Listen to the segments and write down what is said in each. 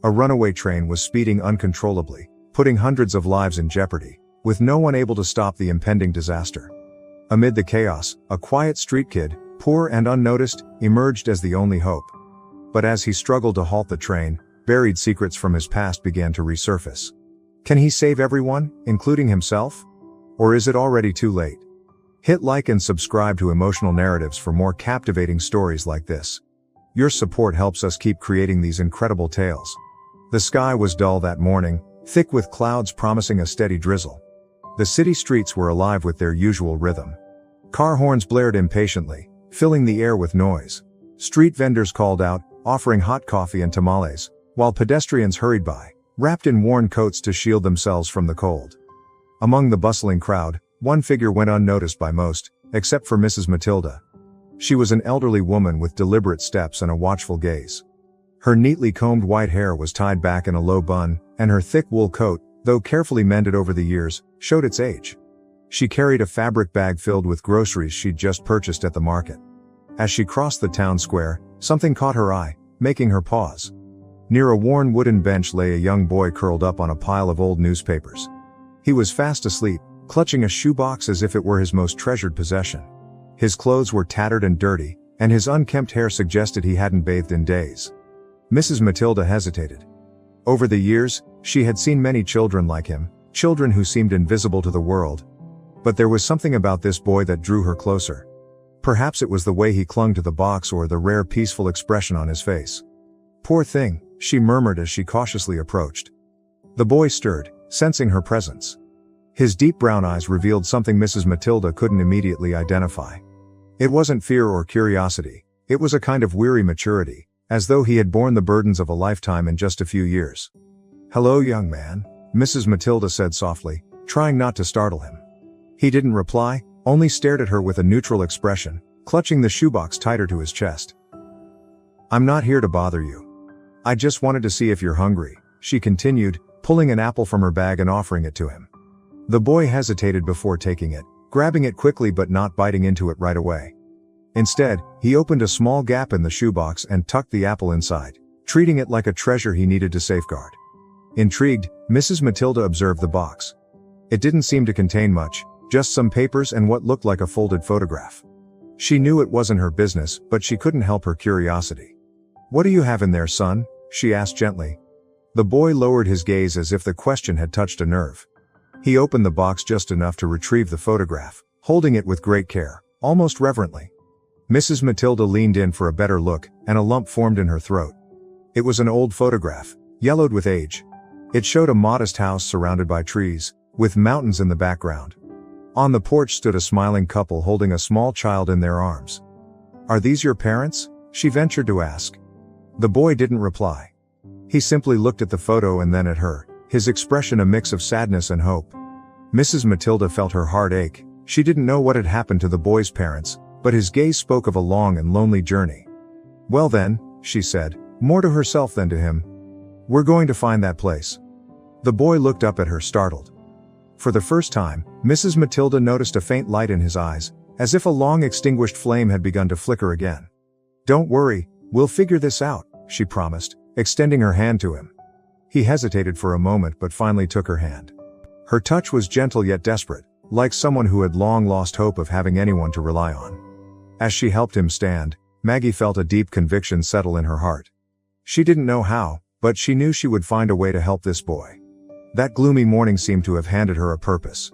A runaway train was speeding uncontrollably, putting hundreds of lives in jeopardy, with no one able to stop the impending disaster. Amid the chaos, a quiet street kid, poor and unnoticed, emerged as the only hope. But as he struggled to halt the train, buried secrets from his past began to resurface. Can he save everyone, including himself? Or is it already too late? Hit like and subscribe to Emotional Narratives for more captivating stories like this. Your support helps us keep creating these incredible tales. The sky was dull that morning, thick with clouds promising a steady drizzle. The city streets were alive with their usual rhythm. Car horns blared impatiently, filling the air with noise. Street vendors called out, offering hot coffee and tamales, while pedestrians hurried by, wrapped in worn coats to shield themselves from the cold. Among the bustling crowd, one figure went unnoticed by most, except for Mrs. Matilda. She was an elderly woman with deliberate steps and a watchful gaze. Her neatly combed white hair was tied back in a low bun, and her thick wool coat, though carefully mended over the years, showed its age. She carried a fabric bag filled with groceries she'd just purchased at the market. As she crossed the town square, something caught her eye, making her pause. Near a worn wooden bench lay a young boy curled up on a pile of old newspapers. He was fast asleep, clutching a shoebox as if it were his most treasured possession. His clothes were tattered and dirty, and his unkempt hair suggested he hadn't bathed in days. Mrs. Matilda hesitated. Over the years, she had seen many children like him, children who seemed invisible to the world. But there was something about this boy that drew her closer. Perhaps it was the way he clung to the box or the rare peaceful expression on his face. "Poor thing," she murmured as she cautiously approached. The boy stirred, sensing her presence. His deep brown eyes revealed something Mrs. Matilda couldn't immediately identify. It wasn't fear or curiosity, it was a kind of weary maturity, as though he had borne the burdens of a lifetime in just a few years. "Hello, young man," Mrs. Matilda said softly, trying not to startle him. He didn't reply, only stared at her with a neutral expression, clutching the shoebox tighter to his chest. "I'm not here to bother you. I just wanted to see if you're hungry," she continued, pulling an apple from her bag and offering it to him. The boy hesitated before taking it, grabbing it quickly but not biting into it right away. Instead, he opened a small gap in the shoebox and tucked the apple inside, treating it like a treasure he needed to safeguard. Intrigued, Mrs. Matilda observed the box. It didn't seem to contain much, just some papers and what looked like a folded photograph. She knew it wasn't her business, but she couldn't help her curiosity. "What do you have in there, son?" she asked gently. The boy lowered his gaze as if the question had touched a nerve. He opened the box just enough to retrieve the photograph, holding it with great care, almost reverently. Mrs. Matilda leaned in for a better look, and a lump formed in her throat. It was an old photograph, yellowed with age. It showed a modest house surrounded by trees, with mountains in the background. On the porch stood a smiling couple holding a small child in their arms. "Are these your parents?" she ventured to ask. The boy didn't reply. He simply looked at the photo and then at her, his expression a mix of sadness and hope. Mrs. Matilda felt her heart ache. She didn't know what had happened to the boy's parents, but his gaze spoke of a long and lonely journey. "Well then," she said, more to herself than to him, "we're going to find that place." The boy looked up at her, startled. For the first time, Mrs. Matilda noticed a faint light in his eyes, as if a long-extinguished flame had begun to flicker again. "Don't worry, we'll figure this out," she promised, extending her hand to him. He hesitated for a moment but finally took her hand. Her touch was gentle yet desperate, like someone who had long lost hope of having anyone to rely on. As she helped him stand, Maggie felt a deep conviction settle in her heart. She didn't know how, but she knew she would find a way to help this boy. That gloomy morning seemed to have handed her a purpose.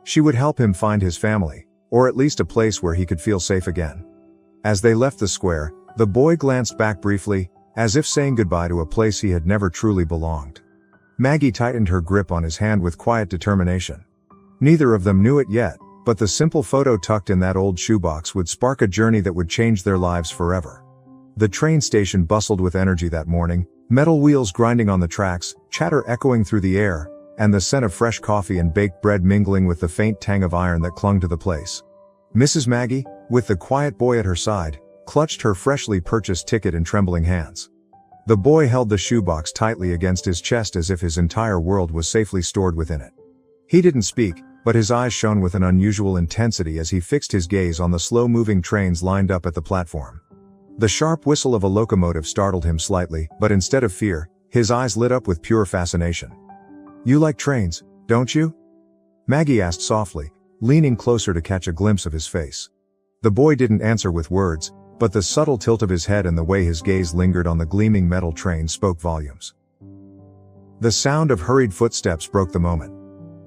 She would help him find his family, or at least a place where he could feel safe again. As they left the square, the boy glanced back briefly, as if saying goodbye to a place he had never truly belonged. Maggie tightened her grip on his hand with quiet determination. Neither of them knew it yet, but the simple photo tucked in that old shoebox would spark a journey that would change their lives forever. The train station bustled with energy that morning, metal wheels grinding on the tracks, chatter echoing through the air, and the scent of fresh coffee and baked bread mingling with the faint tang of iron that clung to the place. Mrs. Maggie, with the quiet boy at her side, clutched her freshly purchased ticket in trembling hands. The boy held the shoebox tightly against his chest as if his entire world was safely stored within it. He didn't speak, but his eyes shone with an unusual intensity as he fixed his gaze on the slow-moving trains lined up at the platform. The sharp whistle of a locomotive startled him slightly, but instead of fear, his eyes lit up with pure fascination. "You like trains, don't you?" Maggie asked softly, leaning closer to catch a glimpse of his face. The boy didn't answer with words, but the subtle tilt of his head and the way his gaze lingered on the gleaming metal train spoke volumes. The sound of hurried footsteps broke the moment.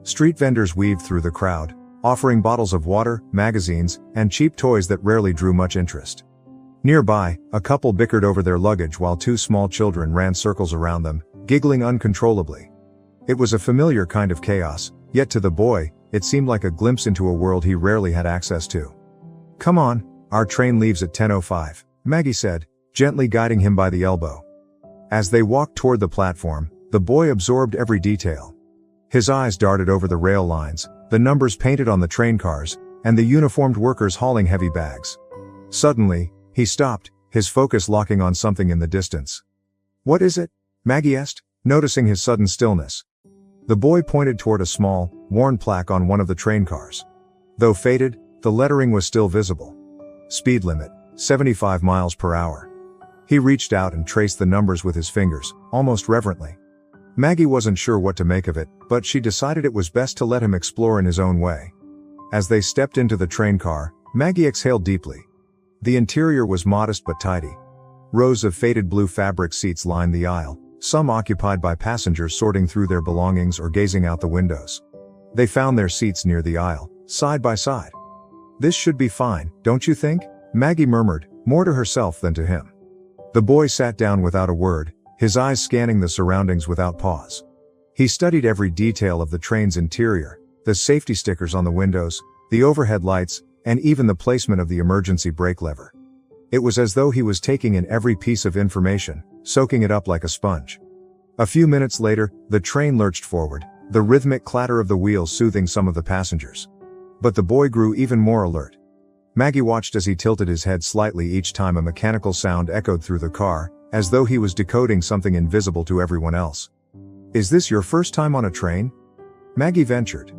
Street vendors weaved through the crowd, offering bottles of water, magazines, and cheap toys that rarely drew much interest. Nearby, a couple bickered over their luggage while two small children ran circles around them, giggling uncontrollably. It was a familiar kind of chaos, yet to the boy, it seemed like a glimpse into a world he rarely had access to. "Come on, our train leaves at 10:05, Maggie said, gently guiding him by the elbow. As they walked toward the platform, the boy absorbed every detail. His eyes darted over the rail lines, the numbers painted on the train cars, and the uniformed workers hauling heavy bags. Suddenly, he stopped, his focus locking on something in the distance. "What is it?" Maggie asked, noticing his sudden stillness. The boy pointed toward a small, worn plaque on one of the train cars. Though faded, the lettering was still visible. "Speed limit, 75 miles per hour." He reached out and traced the numbers with his fingers, almost reverently. Maggie wasn't sure what to make of it, but she decided it was best to let him explore in his own way. As they stepped into the train car, Maggie exhaled deeply. The interior was modest but tidy. Rows of faded blue fabric seats lined the aisle, some occupied by passengers sorting through their belongings or gazing out the windows. They found their seats near the aisle, side by side. "This should be fine, don't you think?" Maggie murmured, more to herself than to him. The boy sat down without a word, his eyes scanning the surroundings without pause. He studied every detail of the train's interior, the safety stickers on the windows, the overhead lights, and even the placement of the emergency brake lever. It was as though he was taking in every piece of information, soaking it up like a sponge. A few minutes later, the train lurched forward, the rhythmic clatter of the wheels soothing some of the passengers. But the boy grew even more alert. Maggie watched as he tilted his head slightly each time a mechanical sound echoed through the car, as though he was decoding something invisible to everyone else. "Is this your first time on a train?" Maggie ventured.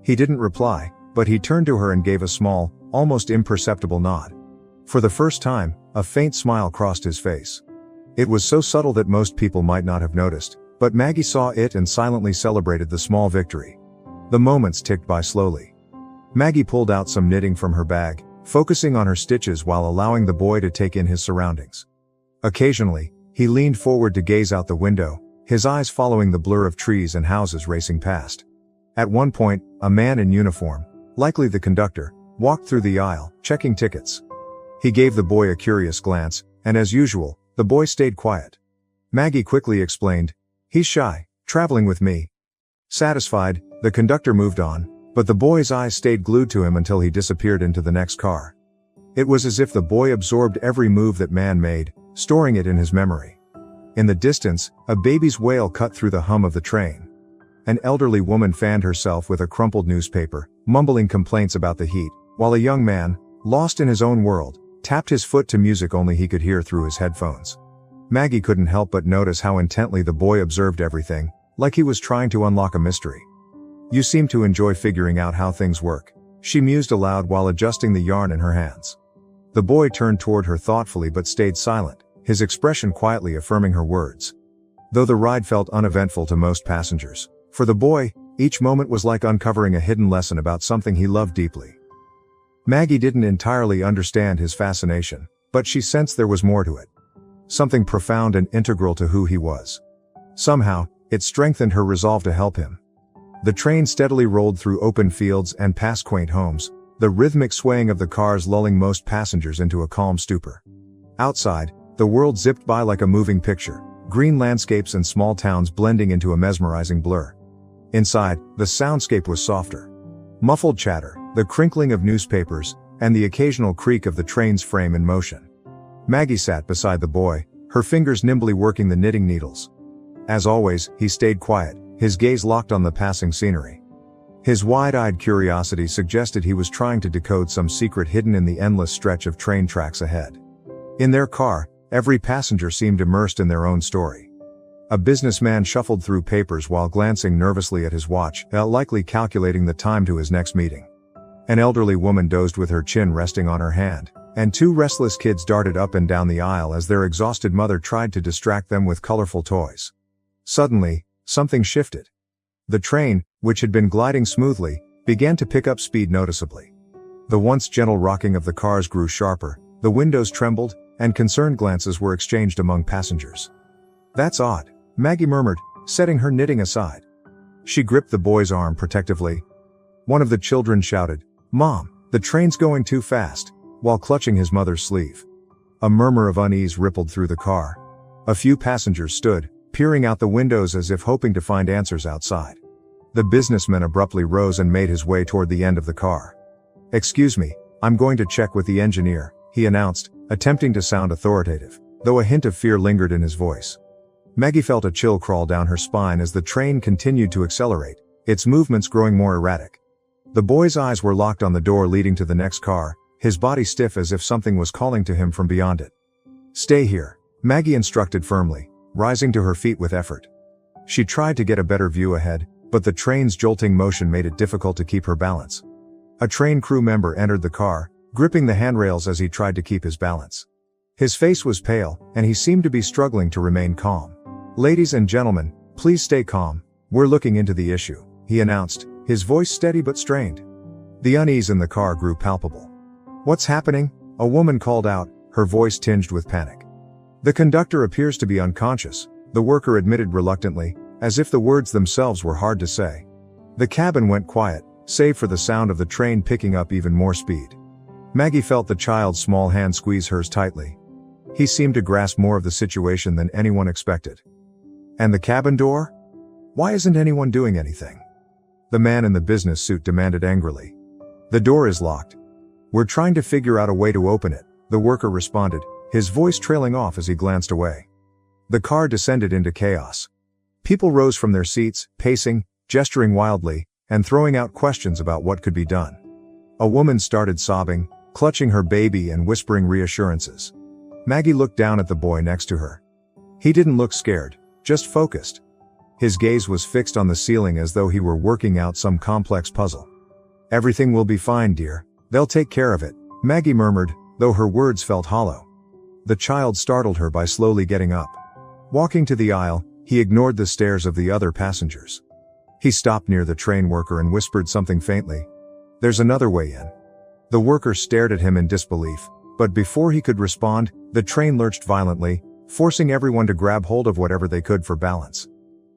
He didn't reply, but he turned to her and gave a small, almost imperceptible nod. For the first time, a faint smile crossed his face. It was so subtle that most people might not have noticed, but Maggie saw it and silently celebrated the small victory. The moments ticked by slowly. Maggie pulled out some knitting from her bag, focusing on her stitches while allowing the boy to take in his surroundings. Occasionally, he leaned forward to gaze out the window, his eyes following the blur of trees and houses racing past. At one point, a man in uniform, likely the conductor, walked through the aisle, checking tickets. He gave the boy a curious glance, and as usual, the boy stayed quiet. Maggie quickly explained, "He's shy, traveling with me." Satisfied, the conductor moved on, but the boy's eyes stayed glued to him until he disappeared into the next car. It was as if the boy absorbed every move that man made, storing it in his memory. In the distance, a baby's wail cut through the hum of the train. An elderly woman fanned herself with a crumpled newspaper, mumbling complaints about the heat, while a young man, lost in his own world, tapped his foot to music only he could hear through his headphones. Maggie couldn't help but notice how intently the boy observed everything, like he was trying to unlock a mystery. "You seem to enjoy figuring out how things work," she mused aloud while adjusting the yarn in her hands. The boy turned toward her thoughtfully but stayed silent, his expression quietly affirming her words. Though the ride felt uneventful to most passengers, for the boy, each moment was like uncovering a hidden lesson about something he loved deeply. Maggie didn't entirely understand his fascination, but she sensed there was more to it. Something profound and integral to who he was. Somehow, it strengthened her resolve to help him. The train steadily rolled through open fields and past quaint homes, the rhythmic swaying of the cars lulling most passengers into a calm stupor. Outside, the world zipped by like a moving picture, green landscapes and small towns blending into a mesmerizing blur. Inside, the soundscape was softer. Muffled chatter, the crinkling of newspapers, and the occasional creak of the train's frame in motion. Maggie sat beside the boy, her fingers nimbly working the knitting needles. As always, he stayed quiet, his gaze locked on the passing scenery. His wide-eyed curiosity suggested he was trying to decode some secret hidden in the endless stretch of train tracks ahead. In their car, every passenger seemed immersed in their own story. A businessman shuffled through papers while glancing nervously at his watch, likely calculating the time to his next meeting. An elderly woman dozed with her chin resting on her hand, and two restless kids darted up and down the aisle as their exhausted mother tried to distract them with colorful toys. Suddenly, something shifted. The train, which had been gliding smoothly, began to pick up speed noticeably. The once gentle rocking of the cars grew sharper, the windows trembled, and concerned glances were exchanged among passengers. "That's odd," Maggie murmured, setting her knitting aside. She gripped the boy's arm protectively. One of the children shouted, "Mom, the train's going too fast," while clutching his mother's sleeve. A murmur of unease rippled through the car. A few passengers stood, peering out the windows as if hoping to find answers outside. The businessman abruptly rose and made his way toward the end of the car. "Excuse me, I'm going to check with the engineer," he announced, attempting to sound authoritative, though a hint of fear lingered in his voice. Maggie felt a chill crawl down her spine as the train continued to accelerate, its movements growing more erratic. The boy's eyes were locked on the door leading to the next car, his body stiff as if something was calling to him from beyond it. "Stay here," Maggie instructed firmly, rising to her feet with effort. She tried to get a better view ahead, but the train's jolting motion made it difficult to keep her balance. A train crew member entered the car, gripping the handrails as he tried to keep his balance. His face was pale, and he seemed to be struggling to remain calm. "Ladies and gentlemen, please stay calm. We're looking into the issue," he announced, his voice steady but strained. The unease in the car grew palpable. "What's happening?" a woman called out, her voice tinged with panic. "The conductor appears to be unconscious," the worker admitted reluctantly, as if the words themselves were hard to say. The cabin went quiet, save for the sound of the train picking up even more speed. Maggie felt the child's small hand squeeze hers tightly. He seemed to grasp more of the situation than anyone expected. "And the cabin door? Why isn't anyone doing anything?" the man in the business suit demanded angrily. "The door is locked. We're trying to figure out a way to open it," the worker responded, his voice trailing off as he glanced away. The car descended into chaos. People rose from their seats, pacing, gesturing wildly, and throwing out questions about what could be done. A woman started sobbing, clutching her baby and whispering reassurances. Maggie looked down at the boy next to her. He didn't look scared, just focused. His gaze was fixed on the ceiling as though he were working out some complex puzzle. "Everything will be fine, dear. They'll take care of it," Maggie murmured, though her words felt hollow. The child startled her by slowly getting up. Walking to the aisle, he ignored the stares of the other passengers. He stopped near the train worker and whispered something faintly. "There's another way in." The worker stared at him in disbelief, but before he could respond, the train lurched violently, forcing everyone to grab hold of whatever they could for balance.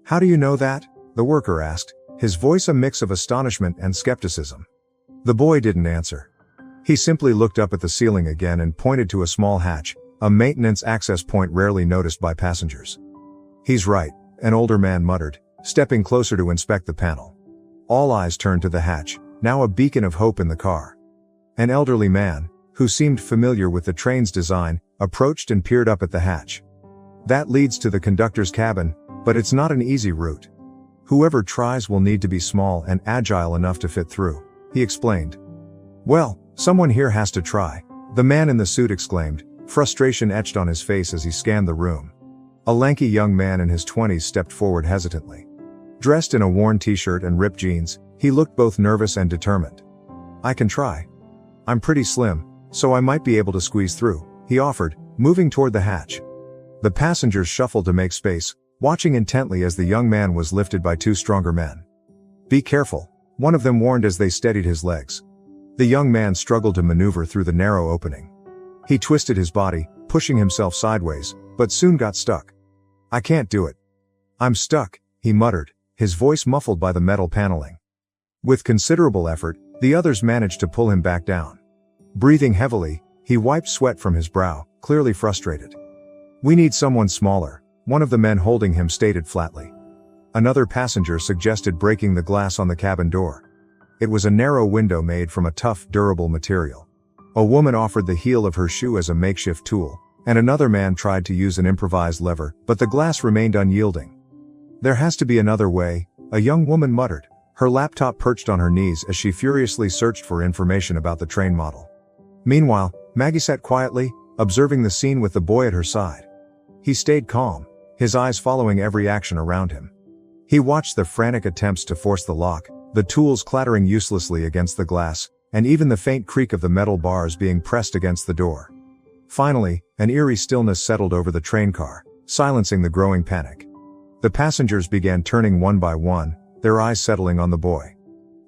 "How do you know that?" the worker asked, his voice a mix of astonishment and skepticism. The boy didn't answer. He simply looked up at the ceiling again and pointed to a small hatch, a maintenance access point rarely noticed by passengers. "He's right," an older man muttered, stepping closer to inspect the panel. All eyes turned to the hatch, now a beacon of hope in the car. An elderly man, who seemed familiar with the train's design, approached and peered up at the hatch. "That leads to the conductor's cabin, but it's not an easy route. Whoever tries will need to be small and agile enough to fit through," he explained. "Well, someone here has to try," the man in the suit exclaimed, frustration etched on his face as he scanned the room. A lanky young man in his 20s stepped forward hesitantly. Dressed in a worn t-shirt and ripped jeans, he looked both nervous and determined. "I can try. I'm pretty slim, so I might be able to squeeze through," he offered, moving toward the hatch. The passengers shuffled to make space, watching intently as the young man was lifted by two stronger men. "Be careful," one of them warned as they steadied his legs. The young man struggled to maneuver through the narrow opening. He twisted his body, pushing himself sideways, but soon got stuck. "I can't do it. I'm stuck," he muttered, his voice muffled by the metal paneling. With considerable effort, the others managed to pull him back down. Breathing heavily, he wiped sweat from his brow, clearly frustrated. "We need someone smaller," one of the men holding him stated flatly. Another passenger suggested breaking the glass on the cabin door. It was a narrow window made from a tough, durable material. A woman offered the heel of her shoe as a makeshift tool, and another man tried to use an improvised lever, but the glass remained unyielding. "There has to be another way," a young woman muttered, her laptop perched on her knees as she furiously searched for information about the train model. Meanwhile, Maggie sat quietly, observing the scene with the boy at her side. He stayed calm, his eyes following every action around him. He watched the frantic attempts to force the lock, the tools clattering uselessly against the glass, and even the faint creak of the metal bars being pressed against the door. Finally, an eerie stillness settled over the train car, silencing the growing panic. The passengers began turning one by one, their eyes settling on the boy.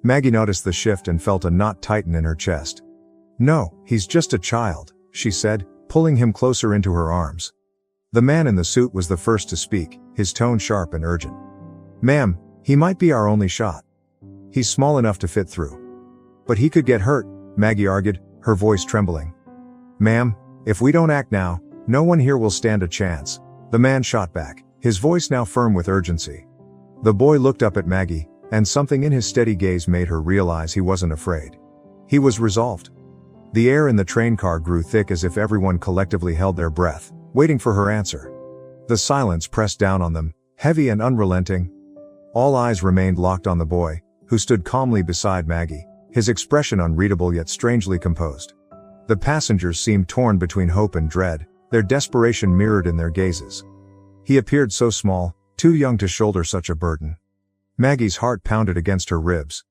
Maggie noticed the shift and felt a knot tighten in her chest. "No, he's just a child," she said, pulling him closer into her arms. The man in the suit was the first to speak, his tone sharp and urgent. "Ma'am, he might be our only shot. He's small enough to fit through." "But he could get hurt," Maggie argued, her voice trembling. "Ma'am, if we don't act now, no one here will stand a chance," the man shot back, his voice now firm with urgency. The boy looked up at Maggie, and something in his steady gaze made her realize he wasn't afraid. He was resolved. The air in the train car grew thick as if everyone collectively held their breath, waiting for her answer. The silence pressed down on them, heavy and unrelenting. All eyes remained locked on the boy, who stood calmly beside Maggie, his expression unreadable yet strangely composed. The passengers seemed torn between hope and dread, their desperation mirrored in their gazes. He appeared so small, too young to shoulder such a burden. Maggie's heart pounded against her ribs.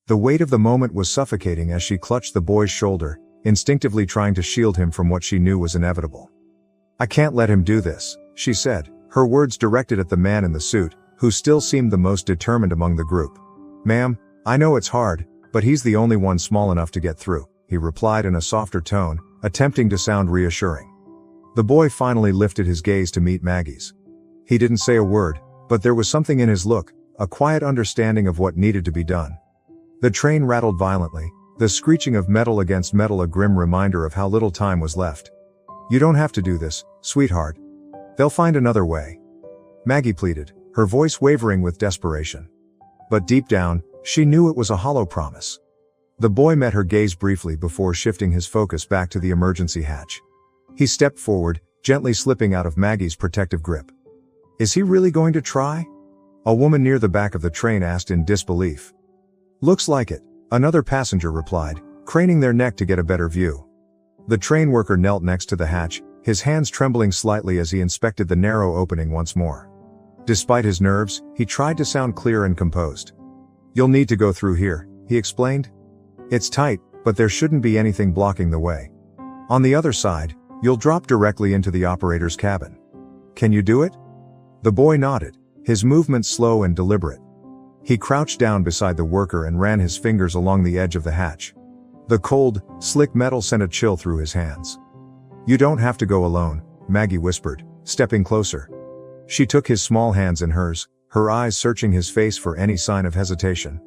The weight of the moment was suffocating as she clutched the boy's shoulder, instinctively trying to shield him from what she knew was inevitable. "I can't let him do this," she said, her words directed at the man in the suit, who still seemed the most determined among the group. "Ma'am, I know it's hard, but he's the only one small enough to get through," he replied in a softer tone, attempting to sound reassuring. The boy finally lifted his gaze to meet Maggie's. He didn't say a word, but there was something in his look, a quiet understanding of what needed to be done. The train rattled violently, the screeching of metal against metal a grim reminder of how little time was left. "You don't have to do this, sweetheart. They'll find another way," Maggie pleaded, her voice wavering with desperation. But deep down, she knew it was a hollow promise. The boy met her gaze briefly before shifting his focus back to the emergency hatch. He stepped forward, gently slipping out of Maggie's protective grip. "Is he really going to try?" a woman near the back of the train asked in disbelief. "Looks like it," another passenger replied, craning their neck to get a better view. The train worker knelt next to the hatch, his hands trembling slightly as he inspected the narrow opening once more. Despite his nerves, he tried to sound clear and composed. "You'll need to go through here," he explained. "It's tight, but there shouldn't be anything blocking the way. On the other side, you'll drop directly into the operator's cabin. Can you do it?" The boy nodded, his movements slow and deliberate. He crouched down beside the worker and ran his fingers along the edge of the hatch. The cold, slick metal sent a chill through his hands. "You don't have to go alone," Maggie whispered, stepping closer. She took his small hands in hers, her eyes searching his face for any sign of hesitation.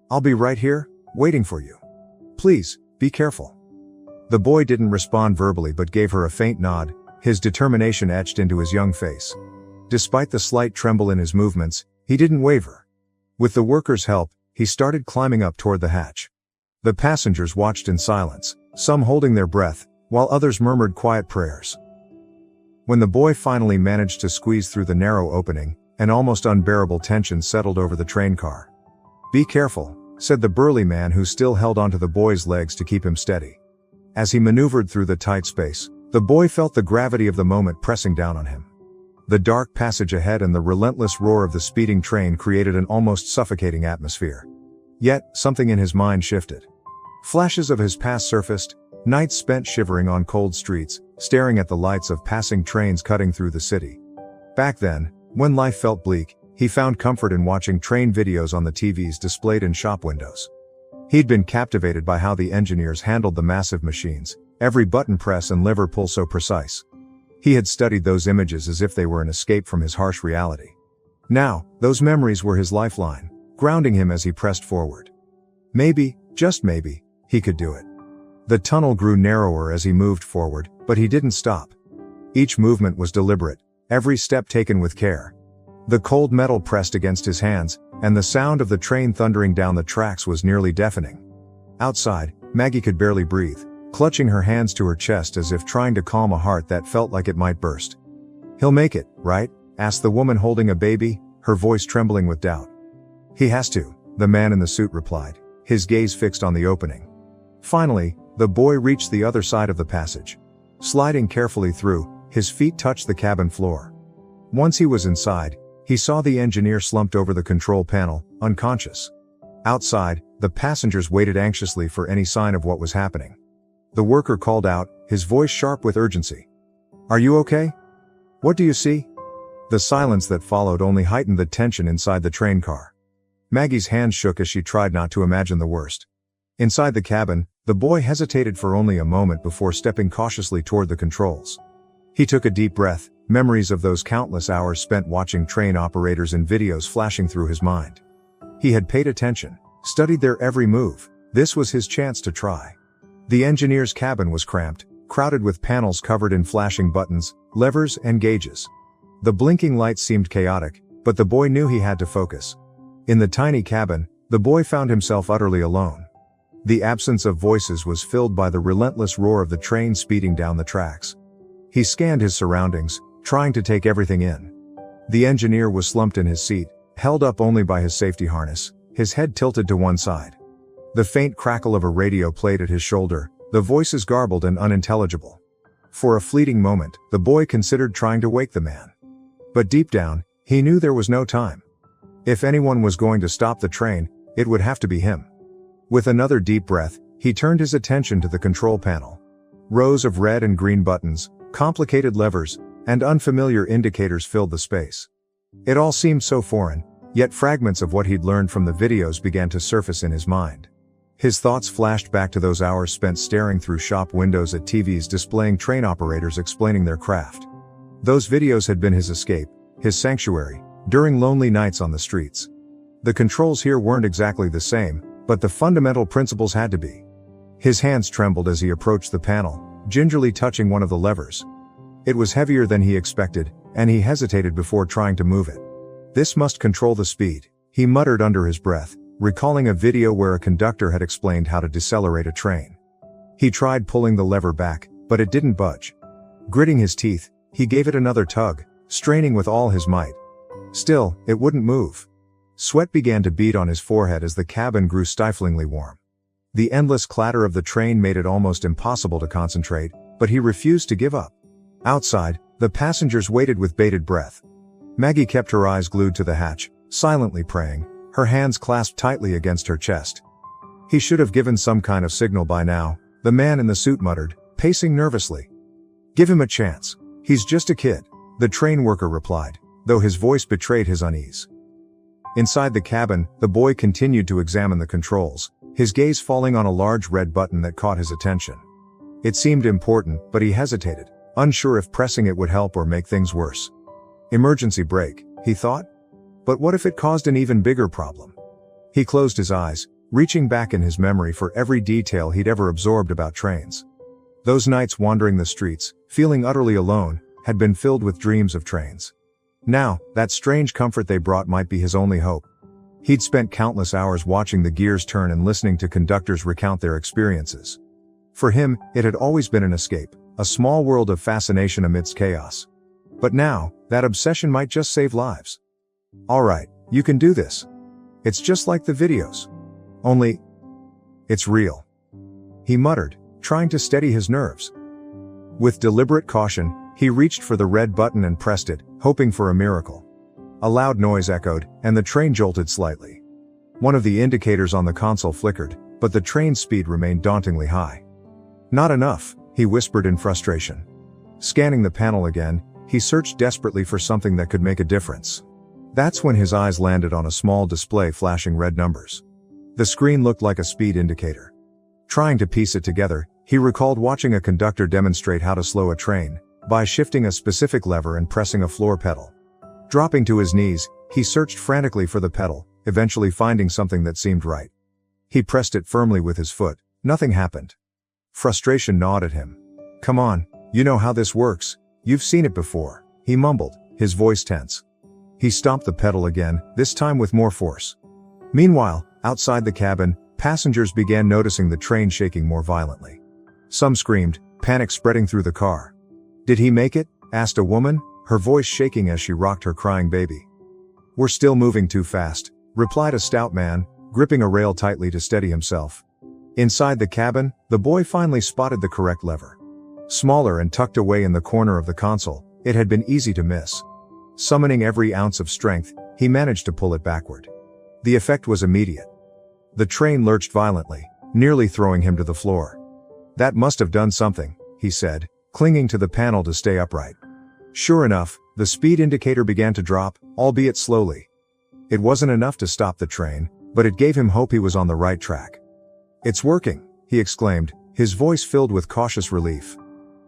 "I'll be right here, waiting for you. Please, be careful." The boy didn't respond verbally but gave her a faint nod, his determination etched into his young face. Despite the slight tremble in his movements, he didn't waver. With the worker's help, he started climbing up toward the hatch. The passengers watched in silence, some holding their breath, while others murmured quiet prayers. When the boy finally managed to squeeze through the narrow opening, an almost unbearable tension settled over the train car. "Be careful," said the burly man who still held onto the boy's legs to keep him steady. As he maneuvered through the tight space, the boy felt the gravity of the moment pressing down on him. The dark passage ahead and the relentless roar of the speeding train created an almost suffocating atmosphere. Yet, something in his mind shifted. Flashes of his past surfaced, nights spent shivering on cold streets, staring at the lights of passing trains cutting through the city. Back then, when life felt bleak, he found comfort in watching train videos on the TVs displayed in shop windows. He'd been captivated by how the engineers handled the massive machines, every button press and lever pull so precise. He had studied those images as if they were an escape from his harsh reality. Now, those memories were his lifeline, grounding him as he pressed forward. Maybe, just maybe, he could do it. The tunnel grew narrower as he moved forward, but he didn't stop. Each movement was deliberate, every step taken with care. The cold metal pressed against his hands, and the sound of the train thundering down the tracks was nearly deafening. Outside, Maggie could barely breathe, clutching her hands to her chest as if trying to calm a heart that felt like it might burst. "He'll make it, right?" asked the woman holding a baby, her voice trembling with doubt. "He has to," the man in the suit replied, his gaze fixed on the opening. Finally, the boy reached the other side of the passage. Sliding carefully through, his feet touched the cabin floor. Once he was inside, he saw the engineer slumped over the control panel, unconscious. Outside, the passengers waited anxiously for any sign of what was happening. The worker called out, his voice sharp with urgency. "Are you okay? What do you see?" The silence that followed only heightened the tension inside the train car. Maggie's hands shook as she tried not to imagine the worst. Inside the cabin, the boy hesitated for only a moment before stepping cautiously toward the controls. He took a deep breath, memories of those countless hours spent watching train operators in videos flashing through his mind. He had paid attention, studied their every move. This was his chance to try. The engineer's cabin was cramped, crowded with panels covered in flashing buttons, levers, and gauges. The blinking lights seemed chaotic, but the boy knew he had to focus. In the tiny cabin, the boy found himself utterly alone. The absence of voices was filled by the relentless roar of the train speeding down the tracks. He scanned his surroundings, trying to take everything in. The engineer was slumped in his seat, held up only by his safety harness, his head tilted to one side. The faint crackle of a radio played at his shoulder, the voices garbled and unintelligible. For a fleeting moment, the boy considered trying to wake the man. But deep down, he knew there was no time. If anyone was going to stop the train, it would have to be him. With another deep breath, he turned his attention to the control panel. Rows of red and green buttons, complicated levers, and unfamiliar indicators filled the space. It all seemed so foreign, yet fragments of what he'd learned from the videos began to surface in his mind. His thoughts flashed back to those hours spent staring through shop windows at TVs displaying train operators explaining their craft. Those videos had been his escape, his sanctuary, during lonely nights on the streets. The controls here weren't exactly the same, but the fundamental principles had to be. His hands trembled as he approached the panel, gingerly touching one of the levers. It was heavier than he expected, and he hesitated before trying to move it. This must control the speed, he muttered under his breath, recalling a video where a conductor had explained how to decelerate a train. He tried pulling the lever back, but it didn't budge. Gritting his teeth, he gave it another tug, straining with all his might. Still, it wouldn't move. Sweat began to bead on his forehead as the cabin grew stiflingly warm. The endless clatter of the train made it almost impossible to concentrate, but he refused to give up. Outside, the passengers waited with bated breath. Maggie kept her eyes glued to the hatch, silently praying, her hands clasped tightly against her chest. He should have given some kind of signal by now, the man in the suit muttered, pacing nervously. Give him a chance. He's just a kid, the train worker replied, though his voice betrayed his unease. Inside the cabin, the boy continued to examine the controls, his gaze falling on a large red button that caught his attention. It seemed important, but he hesitated, unsure if pressing it would help or make things worse. Emergency brake, he thought? But what if it caused an even bigger problem? He closed his eyes, reaching back in his memory for every detail he'd ever absorbed about trains. Those nights wandering the streets, feeling utterly alone, had been filled with dreams of trains. Now, that strange comfort they brought might be his only hope. He'd spent countless hours watching the gears turn and listening to conductors recount their experiences. For him, it had always been an escape, a small world of fascination amidst chaos. But now, that obsession might just save lives. All right, you can do this. It's just like the videos. Only, it's real. He muttered, trying to steady his nerves. With deliberate caution, he reached for the red button and pressed it, hoping for a miracle. A loud noise echoed, and the train jolted slightly. One of the indicators on the console flickered, but the train's speed remained dauntingly high. Not enough, he whispered in frustration. Scanning the panel again, he searched desperately for something that could make a difference. That's when his eyes landed on a small display flashing red numbers. The screen looked like a speed indicator. Trying to piece it together, he recalled watching a conductor demonstrate how to slow a train, by shifting a specific lever and pressing a floor pedal. Dropping to his knees, he searched frantically for the pedal, eventually finding something that seemed right. He pressed it firmly with his foot. Nothing happened. Frustration gnawed at him. Come on, you know how this works. You've seen it before, he mumbled, his voice tense. He stomped the pedal again, this time with more force. Meanwhile, outside the cabin, passengers began noticing the train shaking more violently. Some screamed, panic spreading through the car. Did he make it? Asked a woman, her voice shaking as she rocked her crying baby. We're still moving too fast, replied a stout man, gripping a rail tightly to steady himself. Inside the cabin, the boy finally spotted the correct lever. Smaller and tucked away in the corner of the console, it had been easy to miss. Summoning every ounce of strength, he managed to pull it backward. The effect was immediate. The train lurched violently, nearly throwing him to the floor. That must have done something, he said, clinging to the panel to stay upright. Sure enough, The speed indicator began to drop, albeit slowly. It wasn't enough to stop the train, but it gave him hope he was on the right track. "It's working," he exclaimed, his voice filled with cautious relief.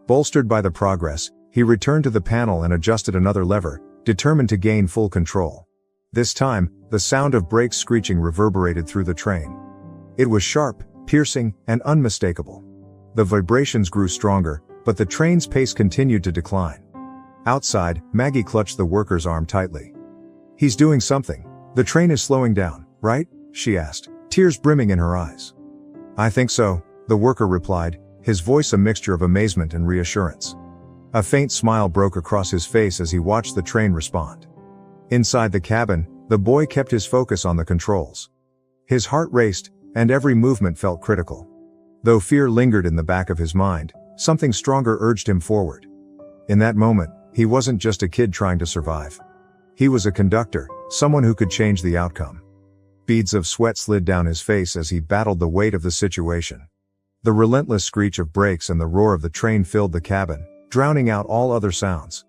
Bolstered by the progress, he returned to the panel and adjusted another lever, determined to gain full control. This time, the sound of brakes screeching reverberated through the train. It was sharp, piercing, and unmistakable. The vibrations grew stronger, but the train's pace continued to decline. Outside, Maggie clutched the worker's arm tightly. "He's doing something. The train is slowing down, right?" she asked, tears brimming in her eyes. "I think so," the worker replied, his voice a mixture of amazement and reassurance. A faint smile broke across his face as he watched the train respond. Inside the cabin, the boy kept his focus on the controls. His heart raced, and every movement felt critical. Though fear lingered in the back of his mind, something stronger urged him forward. In that moment, he wasn't just a kid trying to survive. He was a conductor, someone who could change the outcome. Beads of sweat slid down his face as he battled the weight of the situation. The relentless screech of brakes and the roar of the train filled the cabin, drowning out all other sounds.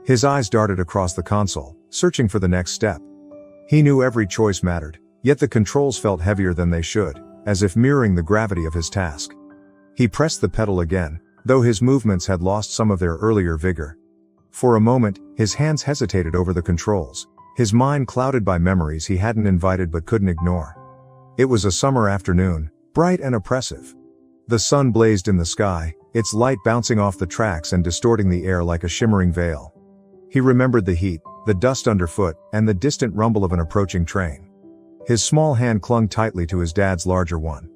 His eyes darted across the console, searching for the next step. He knew every choice mattered, yet the controls felt heavier than they should, as if mirroring the gravity of his task. He pressed the pedal again, though his movements had lost some of their earlier vigor. For a moment, his hands hesitated over the controls, his mind clouded by memories he hadn't invited but couldn't ignore. It was a summer afternoon, bright and oppressive. The sun blazed in the sky, its light bouncing off the tracks and distorting the air like a shimmering veil. He remembered the heat, the dust underfoot, and the distant rumble of an approaching train. His small hand clung tightly to his dad's larger one.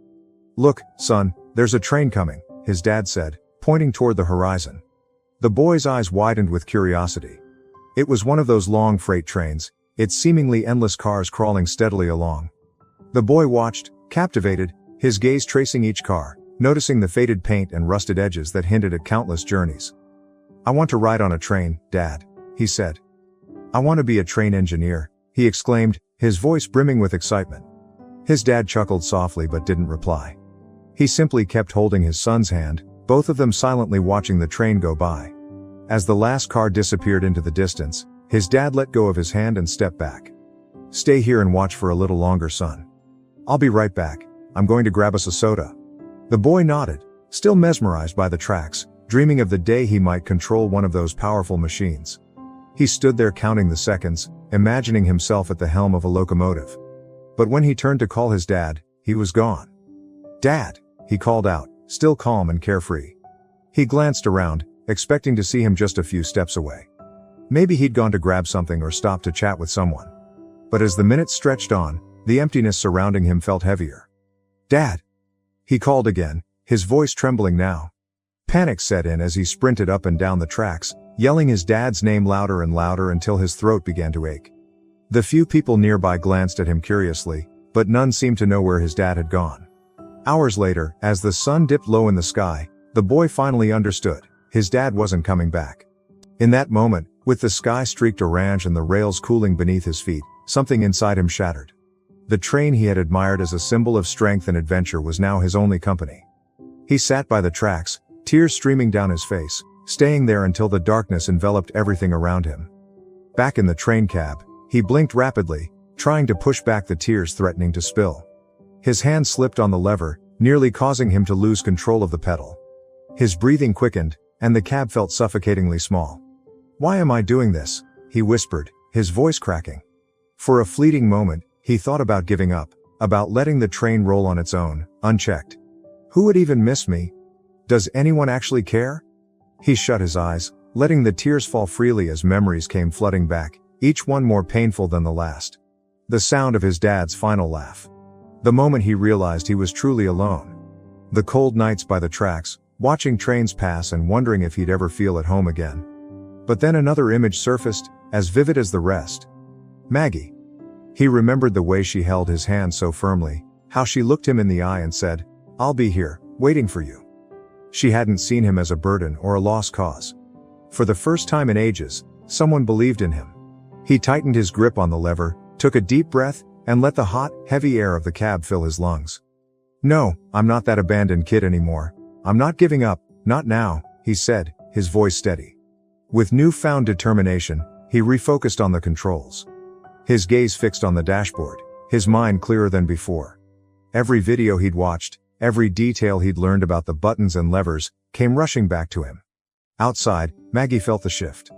"Look, son, there's a train coming," his dad said, pointing toward the horizon. The boy's eyes widened with curiosity. It was one of those long freight trains, its seemingly endless cars crawling steadily along. The boy watched, captivated, his gaze tracing each car, noticing the faded paint and rusted edges that hinted at countless journeys. "I want to ride on a train, Dad," he said. "I want to be a train engineer," he exclaimed, his voice brimming with excitement. His dad chuckled softly but didn't reply. He simply kept holding his son's hand, both of them silently watching the train go by. As the last car disappeared into the distance, his dad let go of his hand and stepped back. "Stay here and watch for a little longer, son. I'll be right back. I'm going to grab us a soda." The boy nodded, still mesmerized by the tracks, dreaming of the day he might control one of those powerful machines. He stood there counting the seconds, imagining himself at the helm of a locomotive. But when he turned to call his dad, he was gone. "Dad," he called out, still calm and carefree. He glanced around, expecting to see him just a few steps away. Maybe he'd gone to grab something or stop to chat with someone. But as the minutes stretched on, the emptiness surrounding him felt heavier. "Dad!" he called again, his voice trembling now. Panic set in as he sprinted up and down the tracks, yelling his dad's name louder and louder until his throat began to ache. The few people nearby glanced at him curiously, but none seemed to know where his dad had gone. Hours later, as the sun dipped low in the sky, the boy finally understood. His dad wasn't coming back. In that moment, with the sky streaked orange and the rails cooling beneath his feet, something inside him shattered. The train he had admired as a symbol of strength and adventure was now his only company. He sat by the tracks, tears streaming down his face, staying there until the darkness enveloped everything around him. Back in the train cab, he blinked rapidly, trying to push back the tears threatening to spill. His hand slipped on the lever, nearly causing him to lose control of the pedal. His breathing quickened, and the cab felt suffocatingly small. "Why am I doing this?" he whispered, his voice cracking. For a fleeting moment, he thought about giving up, about letting the train roll on its own, unchecked. Who would even miss me? Does anyone actually care? He shut his eyes, letting the tears fall freely as memories came flooding back, each one more painful than the last. The sound of his dad's final laugh. The moment he realized he was truly alone. The cold nights by the tracks, watching trains pass and wondering if he'd ever feel at home again. But then another image surfaced, as vivid as the rest. Maggie. He remembered the way she held his hand so firmly, how she looked him in the eye and said, "I'll be here, waiting for you." She hadn't seen him as a burden or a lost cause. For the first time in ages, someone believed in him. He tightened his grip on the lever, took a deep breath, and let the hot, heavy air of the cab fill his lungs. "No, I'm not that abandoned kid anymore. I'm not giving up, not now," he said, his voice steady. With newfound determination, he refocused on the controls. His gaze fixed on the dashboard, his mind clearer than before. Every video he'd watched, every detail he'd learned about the buttons and levers, came rushing back to him. Outside, Maggie felt the shift.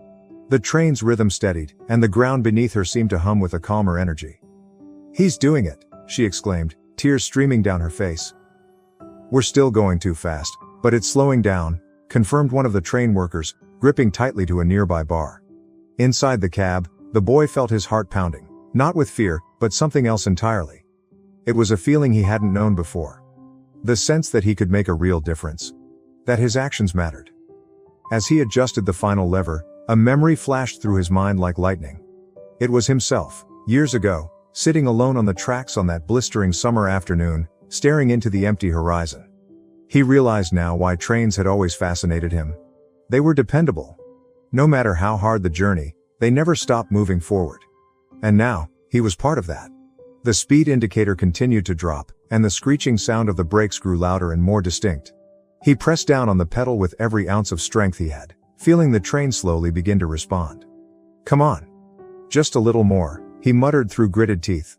The train's rhythm steadied, and the ground beneath her seemed to hum with a calmer energy. "He's doing it," she exclaimed, tears streaming down her face. "We're still going too fast, but it's slowing down," confirmed one of the train workers, gripping tightly to a nearby bar. Inside the cab, the boy felt his heart pounding, not with fear, but something else entirely. It was a feeling he hadn't known before. The sense that he could make a real difference. That his actions mattered. As he adjusted the final lever, a memory flashed through his mind like lightning. It was himself, years ago, sitting alone on the tracks on that blistering summer afternoon, staring into the empty horizon. He realized now why trains had always fascinated him. They were dependable. No matter how hard the journey, they never stopped moving forward. And now, he was part of that. The speed indicator continued to drop, and the screeching sound of the brakes grew louder and more distinct. He pressed down on the pedal with every ounce of strength he had, feeling the train slowly begin to respond. "Come on. Just a little more," he muttered through gritted teeth.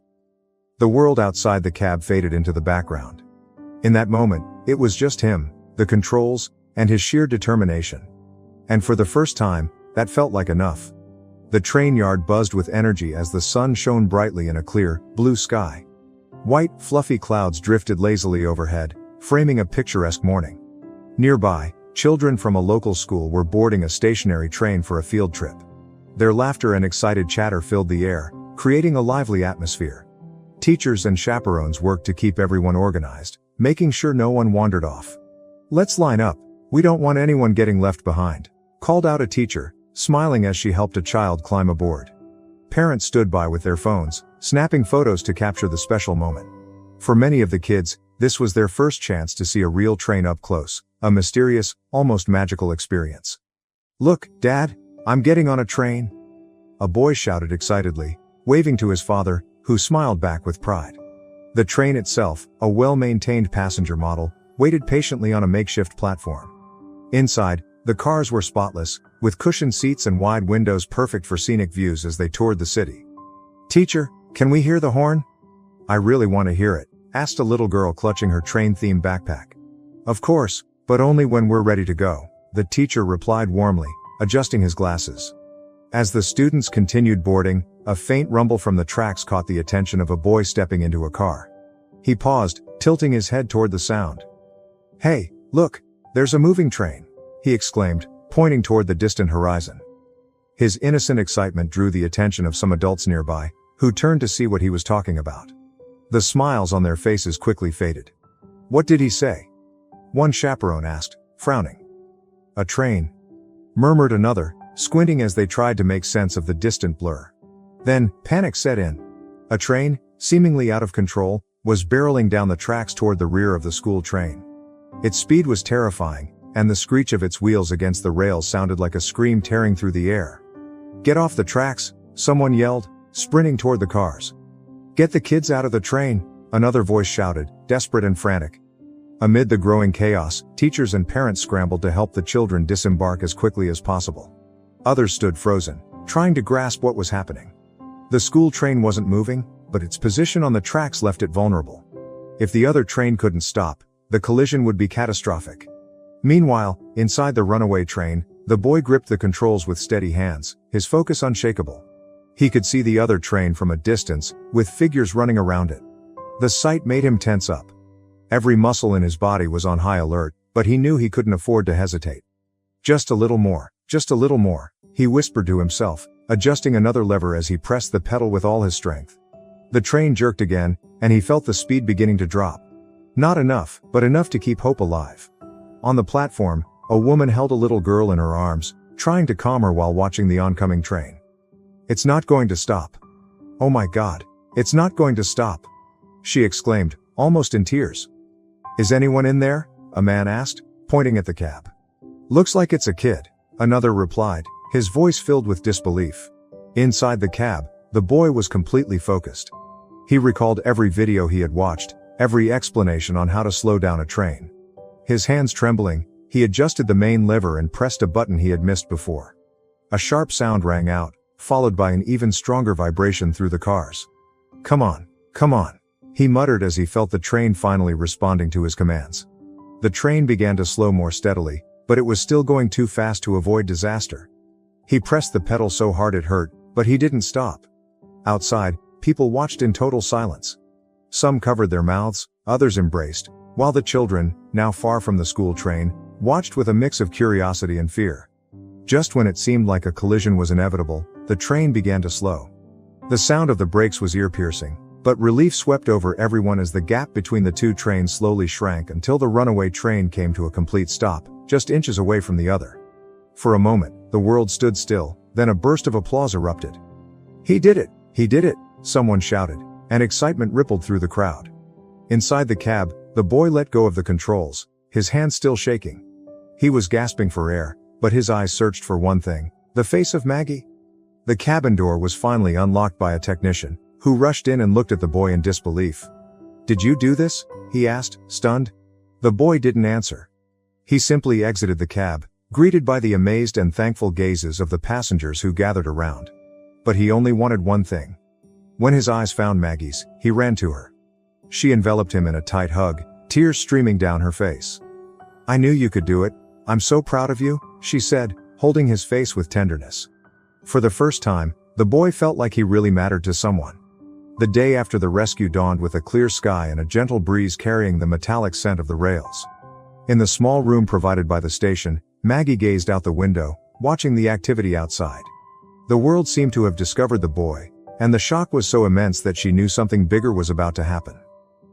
The world outside the cab faded into the background. In that moment, it was just him, the controls, and his sheer determination. And for the first time, that felt like enough. The train yard buzzed with energy as the sun shone brightly in a clear, blue sky. White, fluffy clouds drifted lazily overhead, framing a picturesque morning. Nearby, children from a local school were boarding a stationary train for a field trip. Their laughter and excited chatter filled the air, creating a lively atmosphere. Teachers and chaperones worked to keep everyone organized, making sure no one wandered off. "Let's line up, we don't want anyone getting left behind," called out a teacher, smiling as she helped a child climb aboard. Parents stood by with their phones, snapping photos to capture the special moment. For many of the kids, this was their first chance to see a real train up close, a mysterious, almost magical experience. "Look, Dad, I'm getting on a train," a boy shouted excitedly, waving to his father, who smiled back with pride. The train itself, a well-maintained passenger model, waited patiently on a makeshift platform. Inside, the cars were spotless, with cushioned seats and wide windows perfect for scenic views as they toured the city. "Teacher, can we hear the horn?" "I really want to hear it," asked a little girl clutching her train-themed backpack. "Of course, but only when we're ready to go," the teacher replied warmly, adjusting his glasses. As the students continued boarding, a faint rumble from the tracks caught the attention of a boy stepping into a car. He paused, tilting his head toward the sound. "Hey, look, there's a moving train," he exclaimed, pointing toward the distant horizon. His innocent excitement drew the attention of some adults nearby, who turned to see what he was talking about. The smiles on their faces quickly faded. "What did he say?" one chaperone asked, frowning. "A train," murmured another, squinting as they tried to make sense of the distant blur. Then, panic set in. A train, seemingly out of control, was barreling down the tracks toward the rear of the school train. Its speed was terrifying, and the screech of its wheels against the rails sounded like a scream tearing through the air. "Get off the tracks," someone yelled, sprinting toward the cars. "Get the kids out of the train," another voice shouted, desperate and frantic. Amid the growing chaos, teachers and parents scrambled to help the children disembark as quickly as possible. Others stood frozen, trying to grasp what was happening. The school train wasn't moving, but its position on the tracks left it vulnerable. If the other train couldn't stop, the collision would be catastrophic. Meanwhile, inside the runaway train, the boy gripped the controls with steady hands, his focus unshakable. He could see the other train from a distance, with figures running around it. The sight made him tense up. Every muscle in his body was on high alert, but he knew he couldn't afford to hesitate. "Just a little more, just a little more," he whispered to himself, adjusting another lever as he pressed the pedal with all his strength. The train jerked again, and he felt the speed beginning to drop. Not enough, but enough to keep hope alive. On the platform, a woman held a little girl in her arms, trying to calm her while watching the oncoming train. "It's not going to stop. Oh my God, it's not going to stop," she exclaimed, almost in tears. "Is anyone in there?" a man asked, pointing at the cab. "Looks like it's a kid," another replied, his voice filled with disbelief. Inside the cab, the boy was completely focused. He recalled every video he had watched, every explanation on how to slow down a train. His hands trembling, he adjusted the main lever and pressed a button he had missed before. A sharp sound rang out, followed by an even stronger vibration through the cars. "Come on, come on," he muttered as he felt the train finally responding to his commands. The train began to slow more steadily, but it was still going too fast to avoid disaster. He pressed the pedal so hard it hurt, but he didn't stop. Outside, people watched in total silence. Some covered their mouths, others embraced, while the children, now far from the school train, watched with a mix of curiosity and fear. Just when it seemed like a collision was inevitable, the train began to slow. The sound of the brakes was ear-piercing, but relief swept over everyone as the gap between the two trains slowly shrank until the runaway train came to a complete stop, just inches away from the other. For a moment, the world stood still, then a burst of applause erupted. "He did it! He did it!" someone shouted, and excitement rippled through the crowd. Inside the cab, the boy let go of the controls, his hands still shaking. He was gasping for air, but his eyes searched for one thing: the face of Maggie. The cabin door was finally unlocked by a technician, who rushed in and looked at the boy in disbelief. "Did you do this?" he asked, stunned. The boy didn't answer. He simply exited the cab, greeted by the amazed and thankful gazes of the passengers who gathered around. But he only wanted one thing. When his eyes found Maggie's, he ran to her. She enveloped him in a tight hug, tears streaming down her face. "I knew you could do it. I'm so proud of you," she said, holding his face with tenderness. For the first time, the boy felt like he really mattered to someone. The day after the rescue dawned with a clear sky and a gentle breeze carrying the metallic scent of the rails. In the small room provided by the station, Maggie gazed out the window, watching the activity outside. The world seemed to have discovered the boy, and the shock was so immense that she knew something bigger was about to happen.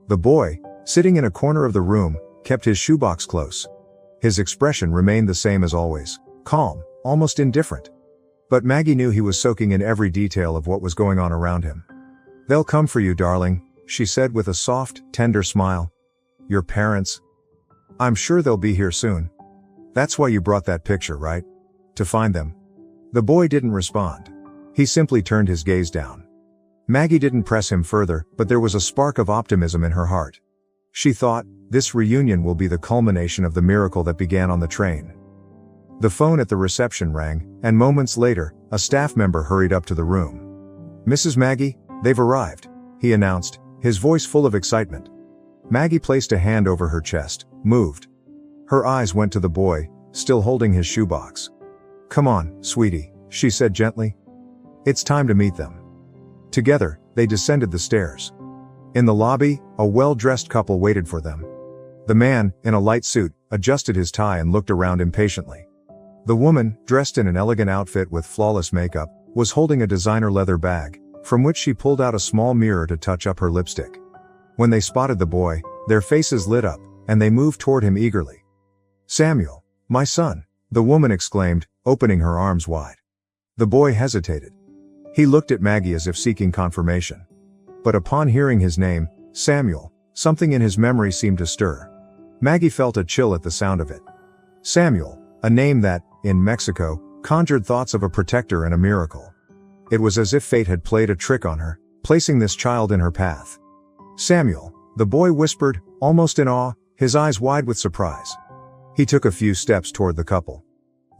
The boy, sitting in a corner of the room, kept his shoebox close. His expression remained the same as always, calm, almost indifferent. But Maggie knew he was soaking in every detail of what was going on around him. "They'll come for you, darling," she said with a soft, tender smile. "Your parents? I'm sure they'll be here soon. That's why you brought that picture, right? To find them." The boy didn't respond. He simply turned his gaze down. Maggie didn't press him further, but there was a spark of optimism in her heart. She thought, this reunion will be the culmination of the miracle that began on the train. The phone at the reception rang, and moments later, a staff member hurried up to the room. "Mrs. Maggie, they've arrived," he announced, his voice full of excitement. Maggie placed a hand over her chest, moved. Her eyes went to the boy, still holding his shoebox. "Come on, sweetie," she said gently. "It's time to meet them." Together, they descended the stairs. In the lobby, a well-dressed couple waited for them. The man, in a light suit, adjusted his tie and looked around impatiently. The woman, dressed in an elegant outfit with flawless makeup, was holding a designer leather bag, from which she pulled out a small mirror to touch up her lipstick. When they spotted the boy, their faces lit up, and they moved toward him eagerly. "Samuel, my son," the woman exclaimed, opening her arms wide. The boy hesitated. He looked at Maggie as if seeking confirmation. But upon hearing his name, Samuel, something in his memory seemed to stir. Maggie felt a chill at the sound of it. Samuel, a name that, in Mexico, conjured thoughts of a protector and a miracle. It was as if fate had played a trick on her, placing this child in her path. "Samuel," the boy whispered, almost in awe, his eyes wide with surprise. He took a few steps toward the couple.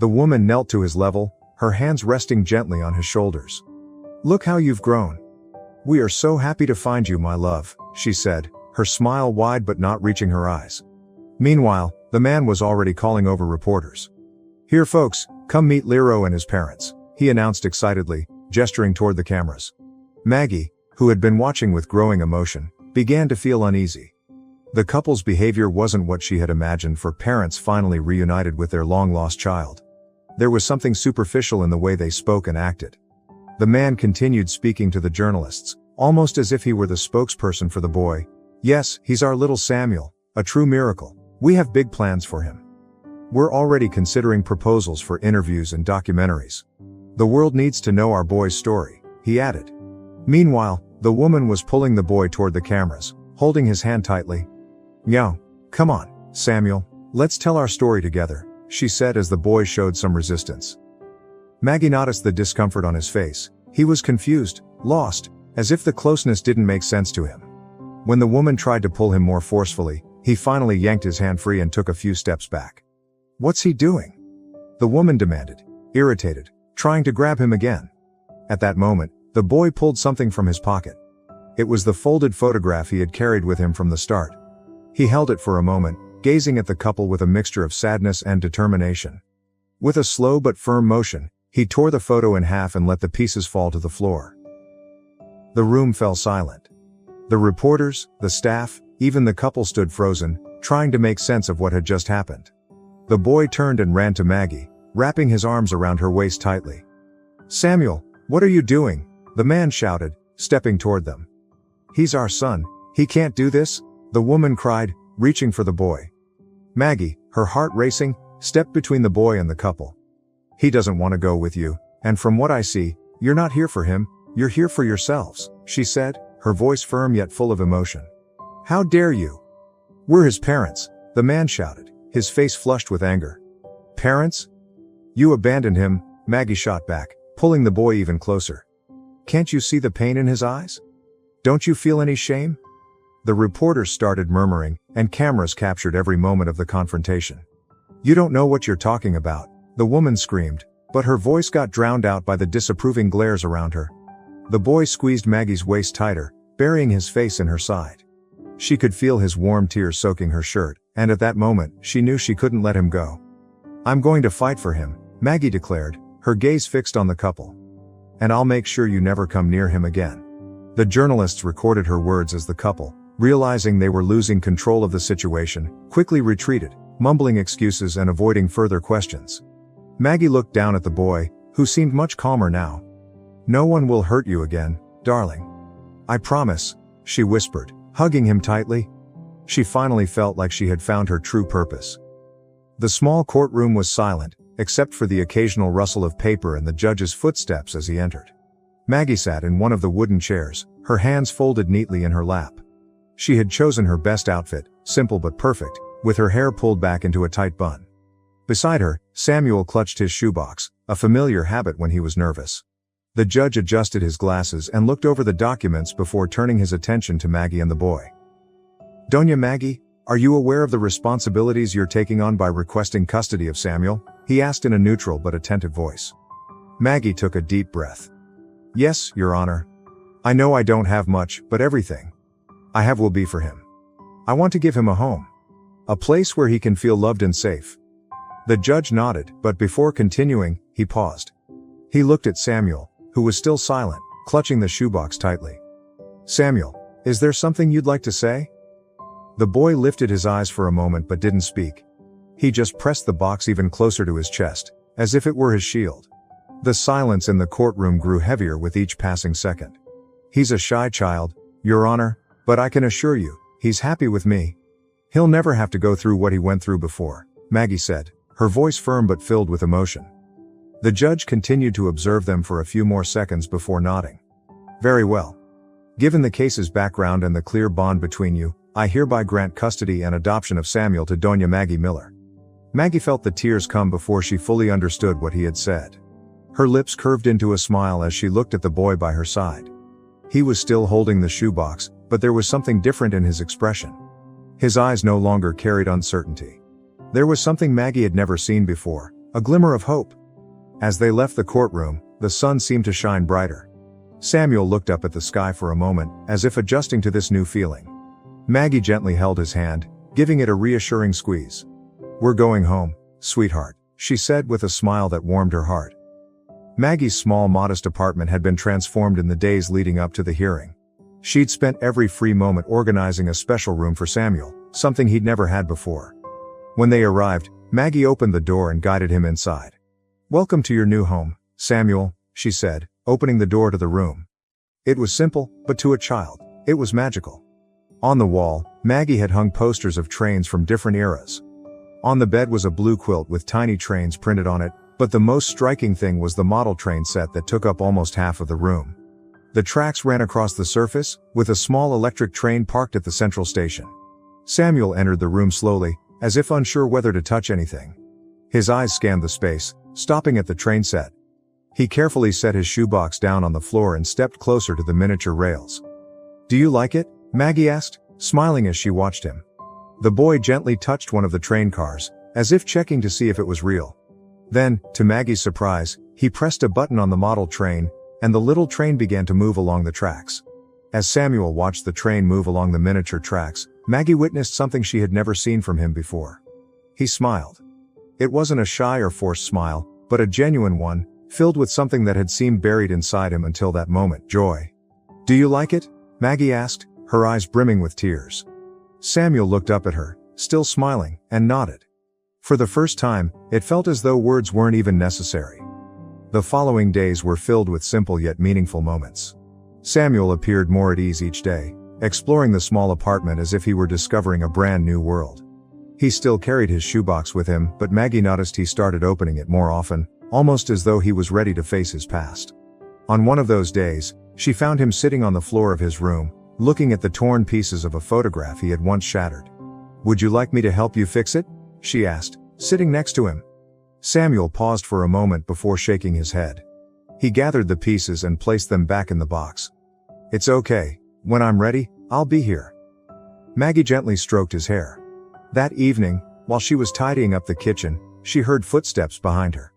The woman knelt to his level, her hands resting gently on his shoulders. "Look how you've grown. We are so happy to find you, my love," she said, her smile wide but not reaching her eyes. Meanwhile, the man was already calling over reporters. "Here folks, come meet Lero and his parents," he announced excitedly, gesturing toward the cameras. Maggie, who had been watching with growing emotion, began to feel uneasy. The couple's behavior wasn't what she had imagined for parents finally reunited with their long-lost child. There was something superficial in the way they spoke and acted. The man continued speaking to the journalists, almost as if he were the spokesperson for the boy. "Yes, he's our little Samuel, a true miracle. We have big plans for him. We're already considering proposals for interviews and documentaries. The world needs to know our boy's story," he added. Meanwhile, the woman was pulling the boy toward the cameras, holding his hand tightly. "Yo, come on, Samuel, let's tell our story together," she said as the boy showed some resistance. Maggie noticed the discomfort on his face. He was confused, lost, as if the closeness didn't make sense to him. When the woman tried to pull him more forcefully, he finally yanked his hand free and took a few steps back. "What's he doing?" the woman demanded, irritated, trying to grab him again. At that moment, the boy pulled something from his pocket. It was the folded photograph he had carried with him from the start. He held it for a moment, gazing at the couple with a mixture of sadness and determination. With a slow but firm motion, he tore the photo in half and let the pieces fall to the floor. The room fell silent. The reporters, the staff, even the couple stood frozen, trying to make sense of what had just happened. The boy turned and ran to Maggie, wrapping his arms around her waist tightly. "Samuel, what are you doing?" the man shouted, stepping toward them. "He's our son, he can't do this," the woman cried, reaching for the boy. Maggie, her heart racing, stepped between the boy and the couple. "He doesn't want to go with you, and from what I see, you're not here for him, you're here for yourselves," she said, her voice firm yet full of emotion. "How dare you?" "We're his parents," the man shouted, his face flushed with anger. "Parents? You abandoned him," Maggie shot back, pulling the boy even closer. "Can't you see the pain in his eyes? Don't you feel any shame?" The reporters started murmuring, and cameras captured every moment of the confrontation. "You don't know what you're talking about," the woman screamed, but her voice got drowned out by the disapproving glares around her. The boy squeezed Maggie's waist tighter, burying his face in her side. She could feel his warm tears soaking her shirt, and at that moment, she knew she couldn't let him go. "I'm going to fight for him," Maggie declared, her gaze fixed on the couple. "And I'll make sure you never come near him again." The journalists recorded her words as the couple, realizing they were losing control of the situation, quickly retreated, mumbling excuses and avoiding further questions. Maggie looked down at the boy, who seemed much calmer now. "No one will hurt you again, darling. I promise," she whispered, hugging him tightly. She finally felt like she had found her true purpose. The small courtroom was silent, except for the occasional rustle of paper and the judge's footsteps as he entered. Maggie sat in one of the wooden chairs, her hands folded neatly in her lap. She had chosen her best outfit, simple but perfect, with her hair pulled back into a tight bun. Beside her, Samuel clutched his shoebox, a familiar habit when he was nervous. The judge adjusted his glasses and looked over the documents before turning his attention to Maggie and the boy. "Doña Maggie, are you aware of the responsibilities you're taking on by requesting custody of Samuel?" he asked in a neutral but attentive voice. Maggie took a deep breath. "Yes, Your Honor. I know I don't have much, but everything I have will be for him. I want to give him a home. A place where he can feel loved and safe." The judge nodded, but before continuing, he paused. He looked at Samuel, who was still silent, clutching the shoebox tightly. "Samuel, is there something you'd like to say?" The boy lifted his eyes for a moment but didn't speak. He just pressed the box even closer to his chest, as if it were his shield. The silence in the courtroom grew heavier with each passing second. "He's a shy child, Your Honor, but I can assure you, he's happy with me. He'll never have to go through what he went through before," Maggie said, her voice firm but filled with emotion. The judge continued to observe them for a few more seconds before nodding. "Very well. Given the case's background and the clear bond between you, I hereby grant custody and adoption of Samuel to Doña Maggie Miller." Maggie felt the tears come before she fully understood what he had said. Her lips curved into a smile as she looked at the boy by her side. He was still holding the shoebox, but there was something different in his expression. His eyes no longer carried uncertainty. There was something Maggie had never seen before, a glimmer of hope. As they left the courtroom, the sun seemed to shine brighter. Samuel looked up at the sky for a moment, as if adjusting to this new feeling. Maggie gently held his hand, giving it a reassuring squeeze. "We're going home, sweetheart," she said with a smile that warmed her heart. Maggie's small modest apartment had been transformed in the days leading up to the hearing. She'd spent every free moment organizing a special room for Samuel, something he'd never had before. When they arrived, Maggie opened the door and guided him inside. "Welcome to your new home, Samuel," she said, opening the door to the room. It was simple, but to a child, it was magical. On the wall, Maggie had hung posters of trains from different eras. On the bed was a blue quilt with tiny trains printed on it, but the most striking thing was the model train set that took up almost half of the room. The tracks ran across the surface, with a small electric train parked at the central station. Samuel entered the room slowly, as if unsure whether to touch anything. His eyes scanned the space, stopping at the train set. He carefully set his shoebox down on the floor and stepped closer to the miniature rails. "Do you like it?" Maggie asked, smiling as she watched him. The boy gently touched one of the train cars, as if checking to see if it was real. Then, to Maggie's surprise, he pressed a button on the model train, and the little train began to move along the tracks. As Samuel watched the train move along the miniature tracks, Maggie witnessed something she had never seen from him before. He smiled. It wasn't a shy or forced smile, but a genuine one, filled with something that had seemed buried inside him until that moment, joy. "Do you like it?" Maggie asked, her eyes brimming with tears. Samuel looked up at her, still smiling, and nodded. For the first time, it felt as though words weren't even necessary. The following days were filled with simple yet meaningful moments. Samuel appeared more at ease each day, exploring the small apartment as if he were discovering a brand new world. He still carried his shoebox with him, but Maggie noticed he started opening it more often, almost as though he was ready to face his past. On one of those days, she found him sitting on the floor of his room, looking at the torn pieces of a photograph he had once shattered. "Would you like me to help you fix it?" she asked, sitting next to him. Samuel paused for a moment before shaking his head. He gathered the pieces and placed them back in the box. "It's okay. When I'm ready, I'll be here." Maggie gently stroked his hair. That evening, while she was tidying up the kitchen, she heard footsteps behind her.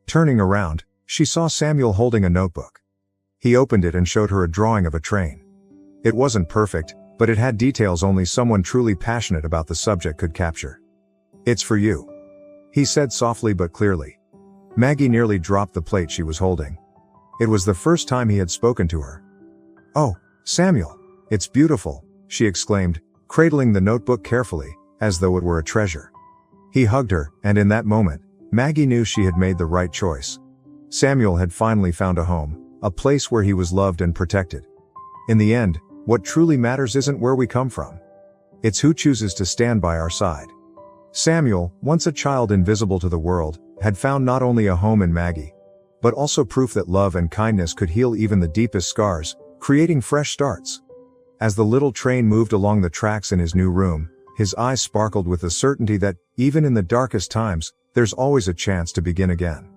Turning around, she saw Samuel holding a notebook. He opened it and showed her a drawing of a train. It wasn't perfect, but it had details only someone truly passionate about the subject could capture. "It's for you," he said softly but clearly. Maggie nearly dropped the plate she was holding. It was the first time he had spoken to her. "Oh, Samuel, it's beautiful," she exclaimed, cradling the notebook carefully, as though it were a treasure. He hugged her, and in that moment, Maggie knew she had made the right choice. Samuel had finally found a home, a place where he was loved and protected. In the end, what truly matters isn't where we come from. It's who chooses to stand by our side. Samuel, once a child invisible to the world, had found not only a home in Maggie, but also proof that love and kindness could heal even the deepest scars, creating fresh starts. As the little train moved along the tracks in his new room, his eyes sparkled with the certainty that, even in the darkest times, there's always a chance to begin again.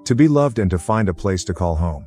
To be loved and to find a place to call home.